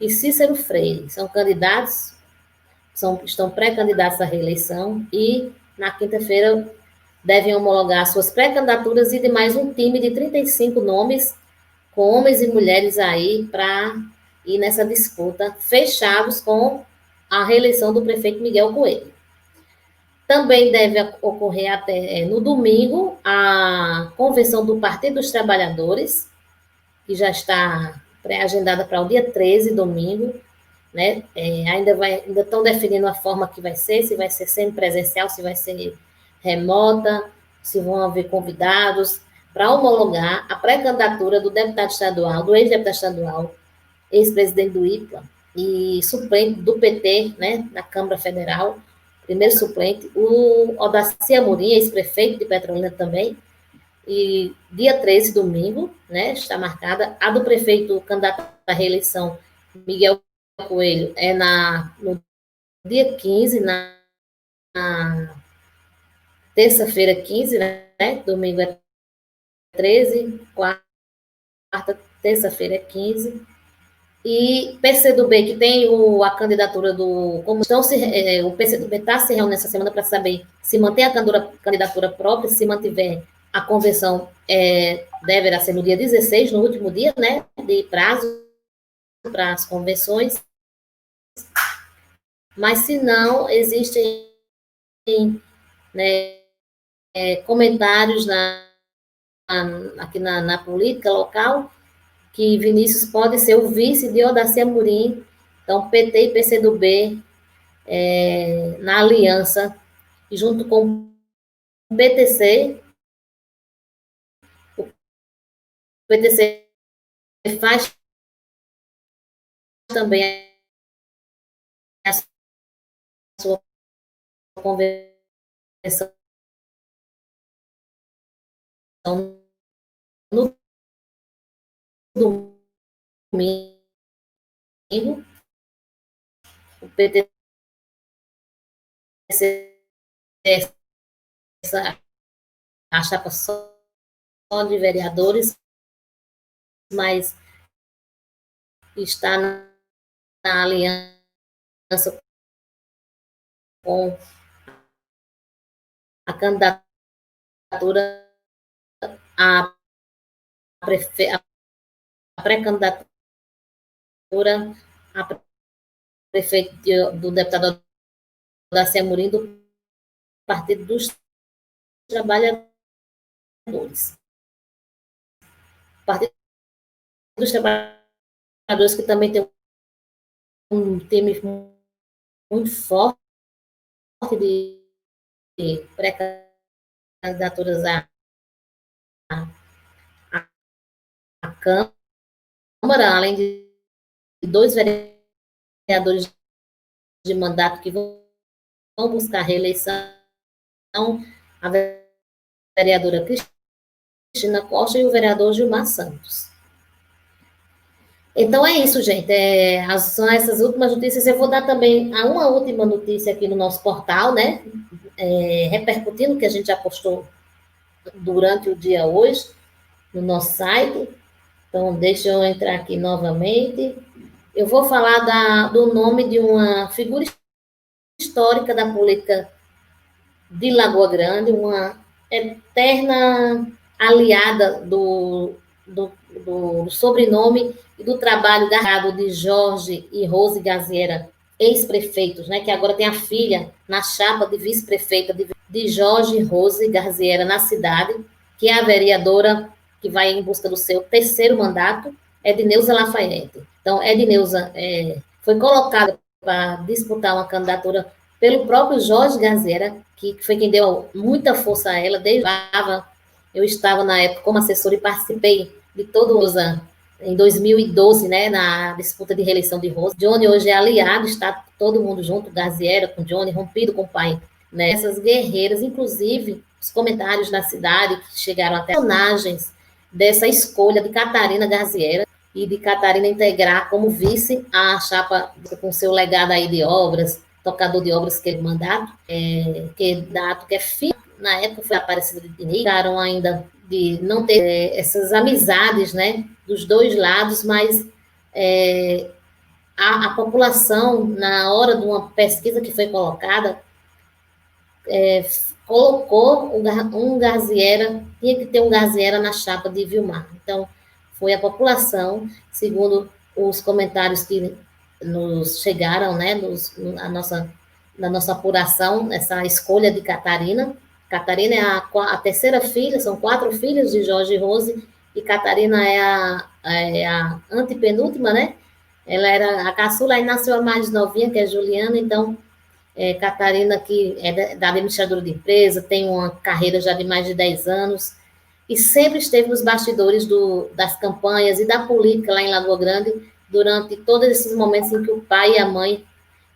e Cícero Freire. São candidatos, estão pré-candidatos à reeleição e, na quinta-feira, devem homologar suas pré-candidaturas e de mais um time de 35 nomes, com homens e mulheres aí, para ir nessa disputa, fechados com a reeleição do prefeito Miguel Coelho. Também deve ocorrer até no domingo a convenção do Partido dos Trabalhadores, que já está pré-agendada para o dia 13, domingo, né? Ainda estão definindo a forma que vai ser, se vai ser semipresencial, se vai ser remota, se vão haver convidados, para homologar a pré-candidatura do deputado estadual, do ex-deputado estadual, ex-presidente do IPLA e suplente do PT, né, na Câmara Federal, primeiro suplente, o Odaci Amorim, ex-prefeito de Petrolina também, e dia 13, domingo, né, está marcada. A do prefeito candidato à reeleição, Miguel Coelho, no dia 15, na terça-feira 15, né, domingo é 13, quarta, terça-feira é 15, e PCdoB, que tem a candidatura como estão o PCdoB está se reunindo essa semana para saber se mantém a candidatura própria, se mantiver a convenção, deverá ser no dia 16, no último dia, né, de prazo para as convenções, mas se não, existem, né, comentários aqui na política local, que Vinícius pode ser o vice de Odaci Amorim. Então, PT e PCdoB na aliança, junto com o PTC. O PTC faz também a sua convenção no domingo. O PTC a chapa só de vereadores, mas está na aliança com a candidatura a pré-candidatura a prefeito do deputado Odaci Amorim do Partido dos Trabalhadores. O Partido dos Trabalhadores, que também tem um time muito forte de pré-candidaturas à Câmara, além de 2 vereadores de mandato que vão buscar reeleição, a vereadora Cristina Costa e o vereador Gilmar Santos. Então é isso, gente. São essas últimas notícias. Eu vou dar também uma última notícia aqui no nosso portal, né? Repercutindo o que a gente já postou durante o dia hoje no nosso site. Então, deixa eu entrar aqui novamente. Eu vou falar do nome de uma figura histórica da política de Lagoa Grande, uma eterna aliada do sobrenome e do trabalho garrado de Jorge e Rose Gaziera, ex-prefeitos, né, que agora tem a filha na chapa de vice-prefeita de Jorge e Rose Gaziera na cidade, que é a vereadora que vai em busca do seu 3º mandato, Edneuza Lafayette. Então, Edneuza foi colocada para disputar uma candidatura pelo próprio Jorge Gaziera, que foi quem deu muita força a ela. Eu estava na época como assessora e participei de todo o em 2012, né, na disputa de reeleição de Rose. Johnny hoje é aliado, está todo mundo junto, Gaziera com Johnny, rompido com o pai. Né? Essas guerreiras, inclusive, os comentários na cidade que chegaram até personagens dessa escolha de Catarina Gaziera e de Catarina integrar como vice a chapa com seu legado aí de obras, tocador de obras que ele mandato, que é filho, na época foi Aparecida de Diniz, ficaram ainda de não ter essas amizades, né, dos dois lados, mas a população, na hora de uma pesquisa que foi colocada, colocou um Gaziera, tinha que ter um Gaziera na chapa de Vilmar. Então, foi a população, segundo os comentários que nos chegaram, né, na nossa apuração, essa escolha de Catarina. Catarina é a 3ª filha, são 4 filhos de Jorge e Rose, e Catarina é a antepenúltima, né? Ela era a caçula, aí nasceu a mais novinha, que é Juliana. Então, Catarina, que é da administradora de empresa, tem uma carreira já de mais de 10 anos, e sempre esteve nos bastidores das campanhas e da política lá em Lagoa Grande, durante todos esses momentos em que o pai e a mãe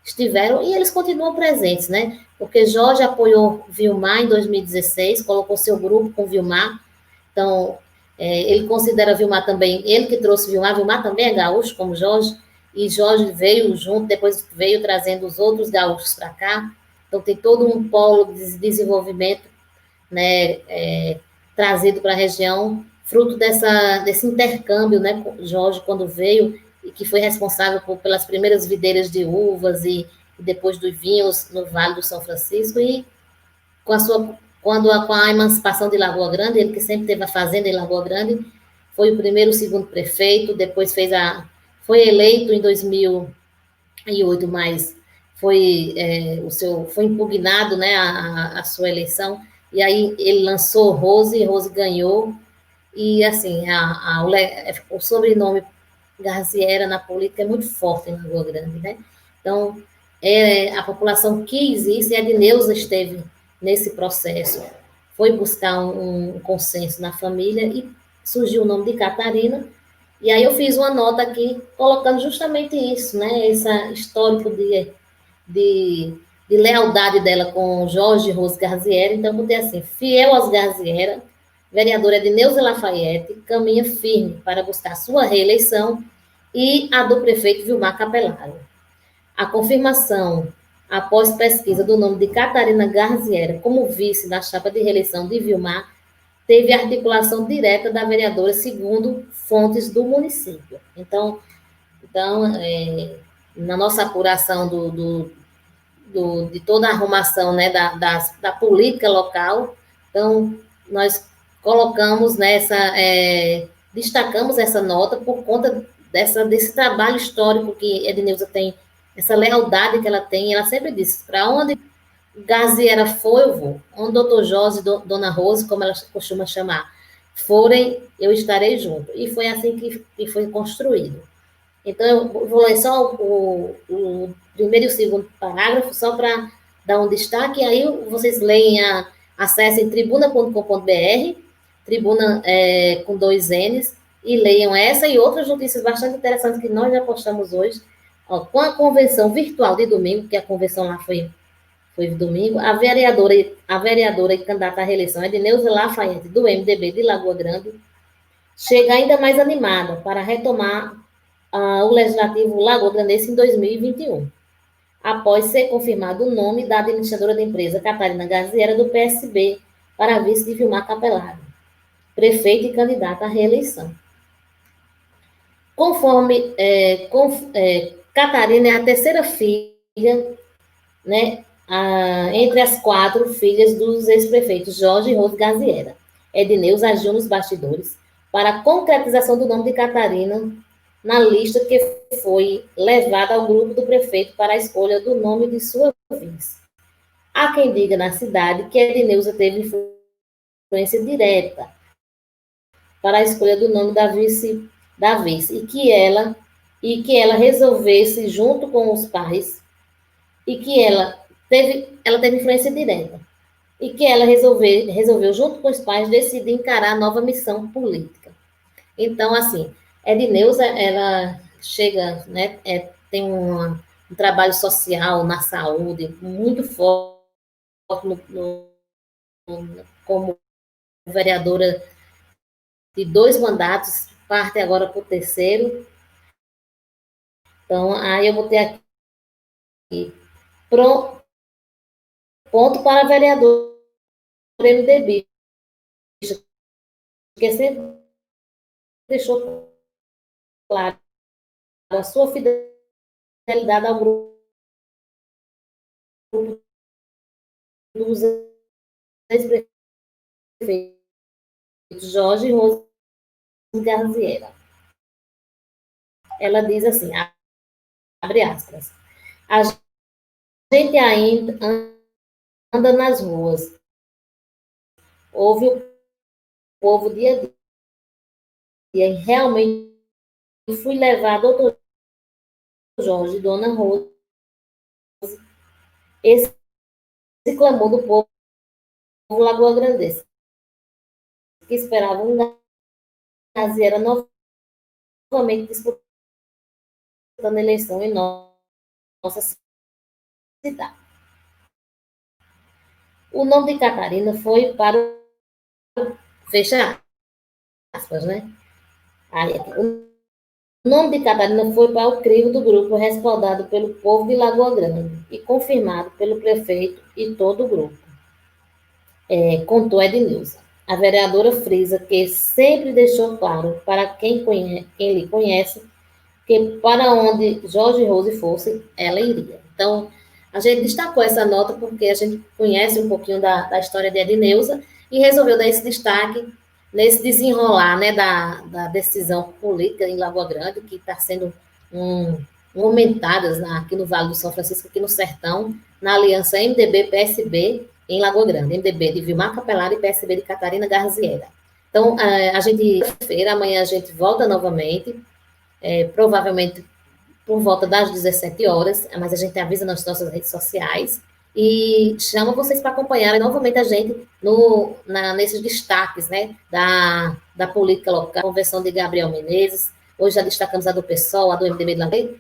estiveram, e eles continuam presentes, né? Porque Jorge apoiou Vilmar em 2016, colocou seu grupo com Vilmar. Então, ele considera Vilmar também, ele que trouxe Vilmar também é gaúcho, como Jorge, e Jorge veio junto, depois veio trazendo os outros gaúchos para cá. Então, tem todo um polo de desenvolvimento, né, trazido para a região, fruto desse intercâmbio, né? Jorge, quando veio, e que foi responsável pelas primeiras videiras de uvas e depois dos vinhos no Vale do São Francisco, e com a emancipação de Lagoa Grande, ele que sempre teve a fazenda em Lagoa Grande, foi o primeiro e o segundo prefeito, depois foi eleito em 2008, mas foi impugnado, né, a sua eleição, e aí ele lançou Rose, Rose ganhou, e assim, o sobrenome Garziera na política é muito forte em Lagoa Grande, né? Então, a população quis isso e a Edneuza esteve nesse processo. Foi buscar um consenso na família e surgiu o nome de Catarina. E aí eu fiz uma nota aqui colocando justamente isso, né? Esse histórico de, de lealdade dela com Jorge Rose Garziera. Então, eu botei assim, fiel aos Garziera, vereadora Edneuza Lafayette, caminha firme para buscar sua reeleição e a do prefeito Vilmar Capelaro. A confirmação, após pesquisa do nome de Catarina Garziera como vice da chapa de reeleição de Vilmar, teve articulação direta da vereadora, segundo fontes do município. Então, na nossa apuração de toda a arrumação, né, da política local, então, nós colocamos destacamos essa nota por conta desse trabalho histórico que Edneuza tem, essa lealdade que ela tem. Ela sempre disse, para onde Gaziera foi, eu vou. Onde doutor Jorge e dona Rose, como ela costuma chamar, forem, eu estarei junto. E foi assim que foi construído. Então, eu vou ler só o primeiro e o segundo parágrafo, só para dar um destaque, e aí vocês leem, acessem tribuna.com.br, tribuna com 2 N's, e leiam essa e outras notícias bastante interessantes que nós já postamos hoje. Ó, com a convenção virtual de domingo, que a convenção lá foi domingo, a vereadora e candidata à reeleição Edneuza Lafayette, do MDB de Lagoa Grande, chega ainda mais animada para retomar o Legislativo Lagoa Grandense em 2021, após ser confirmado o nome da administradora da empresa, Catarina Garziera, do PSB, para vice de Vilmar Capelaro, prefeito e candidata à reeleição. Conforme Catarina é a terceira filha, né, entre as 4 filhas dos ex-prefeitos Jorge e Rose Garziera. Edneuza agiu nos bastidores para a concretização do nome de Catarina na lista que foi levada ao grupo do prefeito para a escolha do nome de sua vice. Há quem diga na cidade que Edneuza teve influência direta para a escolha do nome da vice e que ela resolvesse junto com os pais e que ela teve influência direta e que ela resolveu junto com os pais decidir encarar a nova missão política. Então, assim, Edneuza, ela chega, né, tem um trabalho social na saúde muito forte como vereadora de 2 mandatos, parte agora para o terceiro. Então, aí eu botei aqui, ponto para a vereadora MDB, que sempre deixou claro a sua fidelidade ao grupo dos ex-prefeitos Jorge e Rose Garziera. Ela diz assim, abre aspas, a gente ainda anda nas ruas, ouve o povo dia a dia, e realmente fui levar doutor Jorge e dona Rose, esse clamor do povo Lagoa Grandense, que esperavam um Garziera novamente disputando a eleição em nossa cidade. O nome de Catarina foi para fechar aspas, né? Aí, o nome de Catarina foi para o crivo do grupo, respaldado pelo povo de Lagoa Grande e confirmado pelo prefeito e todo o grupo, contou Edneuza. A vereadora frisa que sempre deixou claro para quem lhe conhece que para onde Jorge e Rose fosse, ela iria. Então, a gente destacou essa nota porque a gente conhece um pouquinho da história de Edneuza e resolveu dar esse destaque nesse desenrolar, né, da decisão política em Lagoa Grande, que está sendo aumentadas aqui no Vale do São Francisco, aqui no Sertão, na aliança MDB-PSB, em Lagoa Grande, MDB de Vilmar Capelari e PSB de Catarina Garziera. Então, a gente, amanhã a gente volta novamente, provavelmente por volta das 17 horas, mas a gente avisa nas nossas redes sociais e chama vocês para acompanharem novamente a gente nesses destaques, né, da política local, a convenção de Gabriel Menezes. Hoje já destacamos a do PSOL, a do MDB de Lagoa,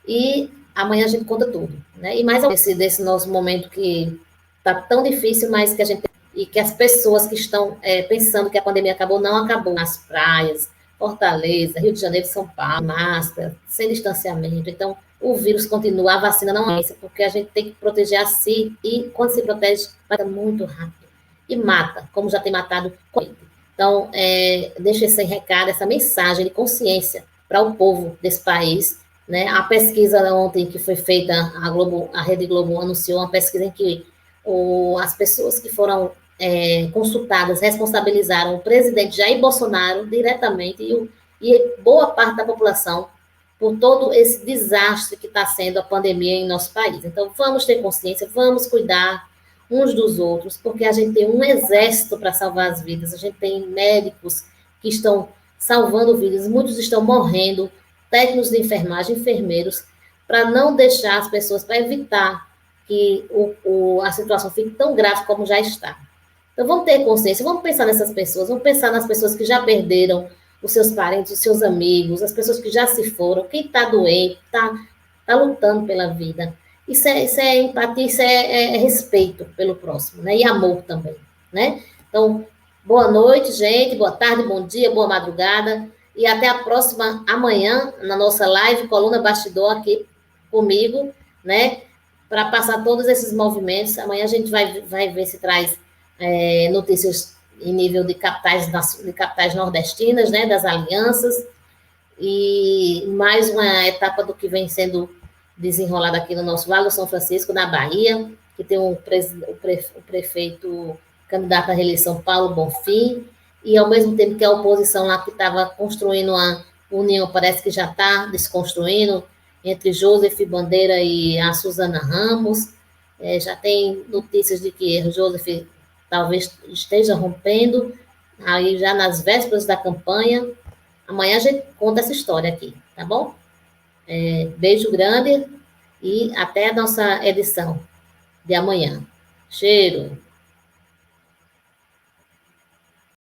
e amanhã a gente conta tudo, né? E mais desse nosso momento que está tão difícil, mas que a gente e que as pessoas que estão pensando que a pandemia acabou, não acabou. Nas praias, Fortaleza, Rio de Janeiro, São Paulo, máscara, sem distanciamento. Então, o vírus continua, a vacina não é essa, porque a gente tem que proteger a si e quando se protege, mata muito rápido. E mata, como já tem matado Covid. Então, deixa esse recado, essa mensagem de consciência para o povo desse país, né? A pesquisa ontem que foi feita, a Rede Globo anunciou uma pesquisa em que as pessoas que foram consultadas responsabilizaram o presidente Jair Bolsonaro diretamente e boa parte da população por todo esse desastre que está sendo a pandemia em nosso país. Então, vamos ter consciência, vamos cuidar uns dos outros, porque a gente tem um exército para salvar as vidas, a gente tem médicos que estão salvando vidas, muitos estão morrendo, técnicos de enfermagem, enfermeiros, para não deixar as pessoas, para evitar que a situação fique tão grave como já está. Então, vamos ter consciência, vamos pensar nessas pessoas, vamos pensar nas pessoas que já perderam os seus parentes, os seus amigos, as pessoas que já se foram, quem está doente, está lutando pela vida. Isso é empatia, isso é respeito pelo próximo, né? E amor também, né? Então, boa noite, gente, boa tarde, bom dia, boa madrugada, e até a próxima amanhã, na nossa live, Coluna Bastidor, aqui comigo, né? Para passar todos esses movimentos. Amanhã a gente vai ver se traz notícias em nível de capitais nordestinas, né, das alianças, e mais uma etapa do que vem sendo desenrolado aqui no nosso Vale do São Francisco, na Bahia, que tem o prefeito candidato à reeleição, Paulo Bonfim, e ao mesmo tempo que a oposição lá que estava construindo uma união, parece que já está desconstruindo, entre Joseph Bandeira e a Suzana Ramos. Já tem notícias de que Joseph talvez esteja rompendo, aí já nas vésperas da campanha. Amanhã a gente conta essa história aqui, tá bom? Beijo grande e até a nossa edição de amanhã. Cheiro!